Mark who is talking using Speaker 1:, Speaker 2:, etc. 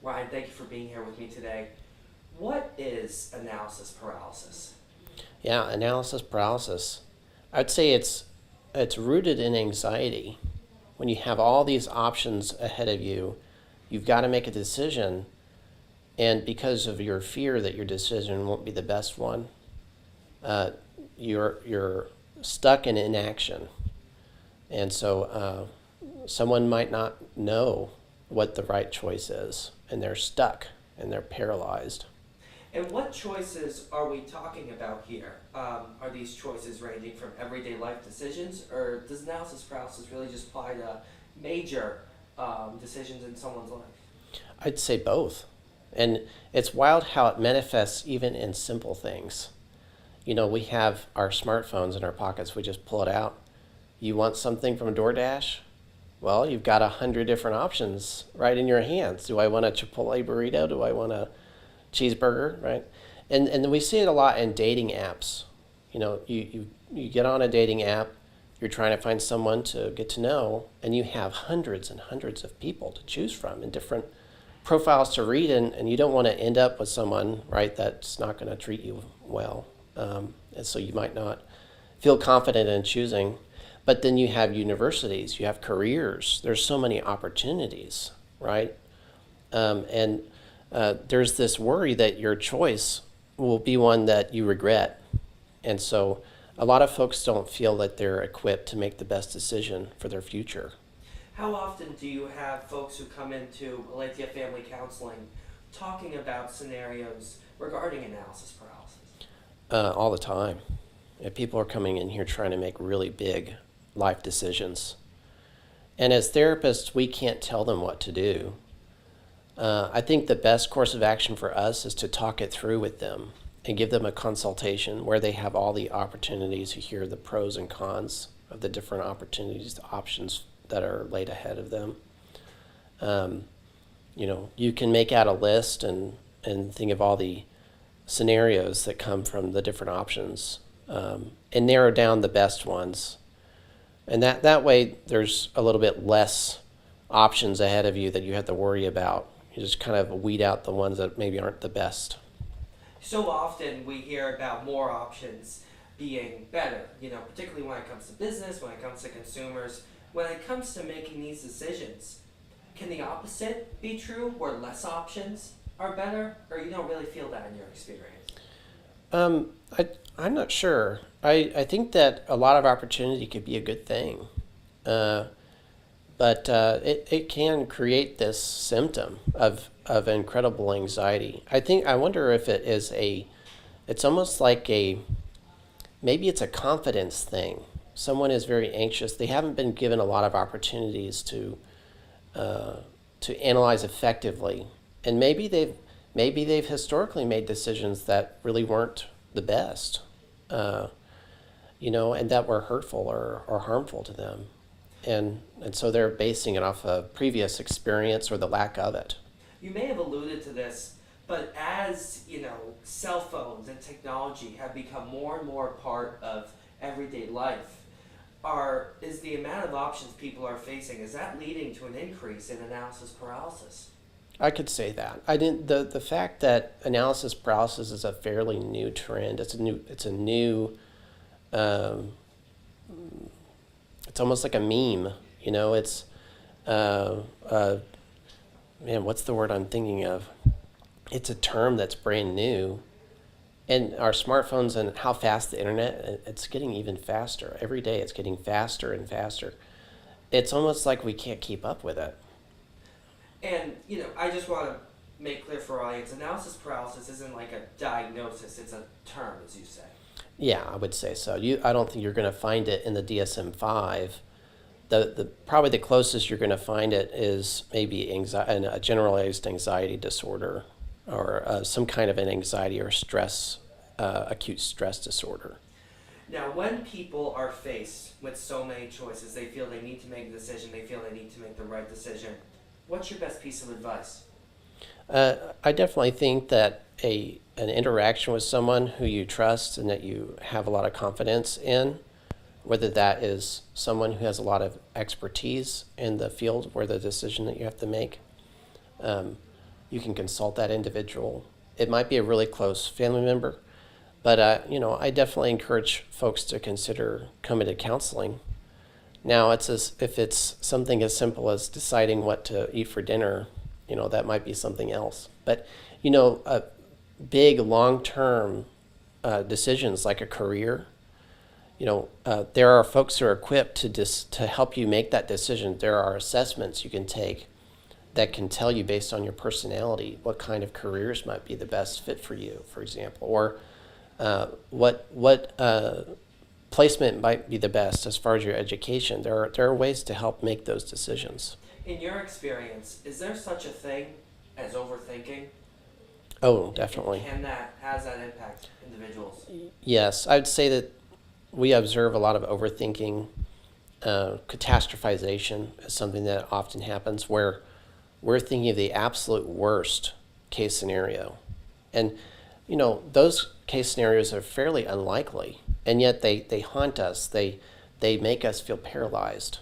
Speaker 1: Ryan, thank you for being here with me today. What is analysis paralysis?
Speaker 2: Yeah, analysis paralysis. I'd say it's rooted in anxiety. When you have all these options ahead of you, you've got to make a decision, and because of your fear that your decision won't be the best one, uh, you're stuck in inaction. And so someone might not know what the right choice is, and they're stuck and they're paralyzed.
Speaker 1: And what choices are we talking about here? Are these choices ranging from everyday life decisions, or does analysis paralysis really just apply to major decisions in someone's life?
Speaker 2: I'd say both. And it's wild how it manifests even in simple things. We have our smartphones in our pockets, we just pull it out. You want something from DoorDash? Well, you've got 100 different options right in your hands. Do I want a Chipotle burrito? Do I want a cheeseburger? Right? And we see it a lot in dating apps. You get on a dating app, you're trying to find someone to get to know, and you have hundreds and hundreds of people to choose from and different profiles to read, and you don't want to end up with someone, right, that's not going to treat you well. And so you might not feel confident in choosing. But then you have universities, you have careers. There's so many opportunities, right? And there's this worry that your choice will be one that you regret. And so a lot of folks don't feel that they're equipped to make the best decision for their future.
Speaker 1: How often do you have folks who come into Alethia Family Counseling talking about scenarios regarding analysis paralysis?
Speaker 2: All the time. People are coming in here trying to make really big life decisions. And as therapists, we can't tell them what to do. I think the best course of action for us is to talk it through with them and give them a consultation where they have all the opportunities to hear the pros and cons of the different opportunities, the options that are laid ahead of them. You can make out a list and think of all the scenarios that come from the different options, and narrow down the best ones. And that way there's a little bit less options ahead of you that you have to worry about. You just kind of weed out the ones that maybe aren't the best.
Speaker 1: So often we hear about more options being better, particularly when it comes to business, when it comes to consumers. When it comes to making these decisions, can the opposite be true, where less options are better, or you don't really feel that in your experience?
Speaker 2: I'm not sure. I think that a lot of opportunity could be a good thing. But it can create this symptom of incredible anxiety. I wonder if it's almost like maybe it's a confidence thing. Someone is very anxious. They haven't been given a lot of opportunities to analyze effectively, and maybe they've historically made decisions that really weren't the best, and that were hurtful or harmful to them. And so they're basing it off of previous experience or the lack of it.
Speaker 1: You may have alluded to this, but as cell phones and technology have become more and more part of everyday life, is the amount of options people are facing, is that leading to an increase in analysis paralysis?
Speaker 2: I could say that. I didn't. The fact that analysis paralysis is a fairly new trend. Um, it's almost like a meme. It's man, what's the word I'm thinking of? It's a term that's brand new. And our smartphones and how fast the internet, it's getting even faster. Every day it's getting faster and faster. It's almost like we can't keep up with it.
Speaker 1: And, I just want to make clear for our audience, analysis paralysis isn't like a diagnosis, it's a term, as you say.
Speaker 2: Yeah, I would say so. I don't think you're going to find it in the DSM-5. The probably the closest you're going to find it is maybe a generalized anxiety disorder, or some kind of an anxiety or stress, acute stress disorder.
Speaker 1: Now, when people are faced with so many choices, they feel they need to make a decision, they feel they need to make the right decision. What's your best piece of advice?
Speaker 2: I definitely think that an interaction with someone who you trust and that you have a lot of confidence in, whether that is someone who has a lot of expertise in the field where the decision that you have to make, You can consult that individual. It might be a really close family member, but I definitely encourage folks to consider coming to counseling. Now, if it's something as simple as deciding what to eat for dinner, that might be something else. But big long-term decisions like a career, there are folks who are equipped to help you make that decision. There are assessments you can take that can tell you based on your personality what kind of careers might be the best fit for you, for example, or what placement might be the best as far as your education. There are ways to help make those decisions.
Speaker 1: In your experience, is there such a thing as overthinking?
Speaker 2: Oh, definitely.
Speaker 1: How does that impact individuals?
Speaker 2: Yes, I'd say that we observe a lot of overthinking. Catastrophization is something that often happens where we're thinking of the absolute worst case scenario. And, those case scenarios are fairly unlikely, and yet they haunt us. They make us feel paralyzed.